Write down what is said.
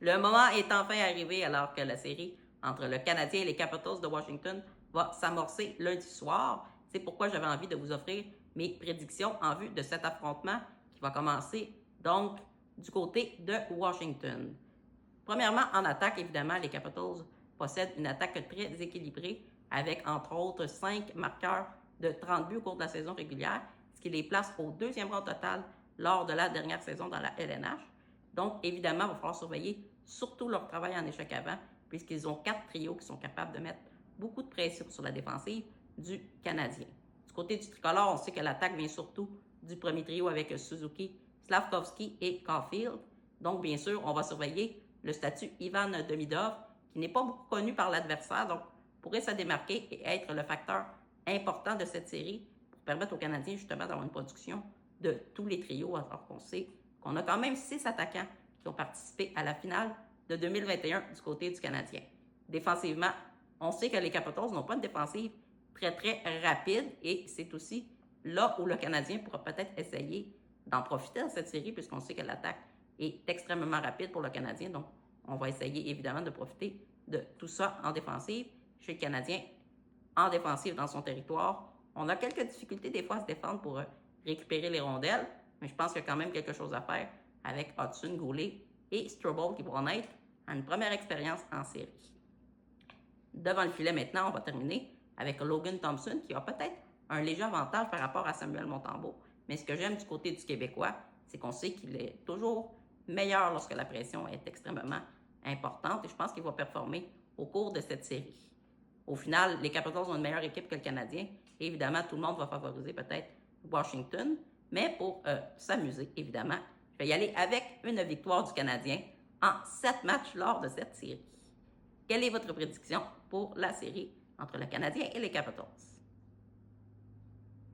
Le moment est enfin arrivé alors que la série entre le Canadien et les Capitals de Washington va s'amorcer lundi soir. C'est pourquoi j'avais envie de vous offrir mes prédictions en vue de cet affrontement qui va commencer donc du côté de Washington. Premièrement, en attaque, évidemment, les Capitals possèdent une attaque très équilibrée avec, entre autres, 5 marqueurs de 30 buts au cours de la saison régulière, ce qui les place au deuxième rang total lors de la dernière saison dans la LNH. Donc, évidemment, il va falloir surveiller surtout leur travail en échec avant, puisqu'ils ont 4 trios qui sont capables de mettre beaucoup de pression sur la défensive du Canadien. Du côté du tricolore, on sait que l'attaque vient surtout du premier trio avec Suzuki, Slavkovski et Caulfield. Donc, bien sûr, on va surveiller le statut Ivan Demidov, qui n'est pas beaucoup connu par l'adversaire, donc pourrait se démarquer et être le facteur important de cette série pour permettre aux Canadiens justement d'avoir une production de tous les trios, alors qu'on sait qu'on a quand même 6 attaquants qui ont participé à la finale de 2021 du côté du Canadien. Défensivement, on sait que les Capitals n'ont pas une défensive très rapide et c'est aussi là où le Canadien pourra peut-être essayer d'en profiter dans cette série puisqu'on sait que l'attaque est extrêmement rapide pour le Canadien. Donc, on va essayer évidemment de profiter de tout ça en défensive. Chez le Canadien, en défensive dans son territoire, on a quelques difficultés des fois à se défendre pour récupérer les rondelles, mais je pense qu'il y a quand même quelque chose à faire avec Hudson, Goulet et Struble qui vont en être à une première expérience en série. Devant le filet maintenant, on va terminer avec Logan Thompson qui a peut-être un léger avantage par rapport à Samuel Montembeault. Mais ce que j'aime du côté du Québécois, c'est qu'on sait qu'il est toujours meilleur lorsque la pression est extrêmement importante et je pense qu'il va performer au cours de cette série. Au final, les Capitals ont une meilleure équipe que le Canadien et évidemment, tout le monde va favoriser peut-être Washington, mais pour s'amuser, évidemment, je vais y aller avec une victoire du Canadien en 7 matchs lors de cette série. Quelle est votre prédiction pour la série entre le Canadien et les Capitals?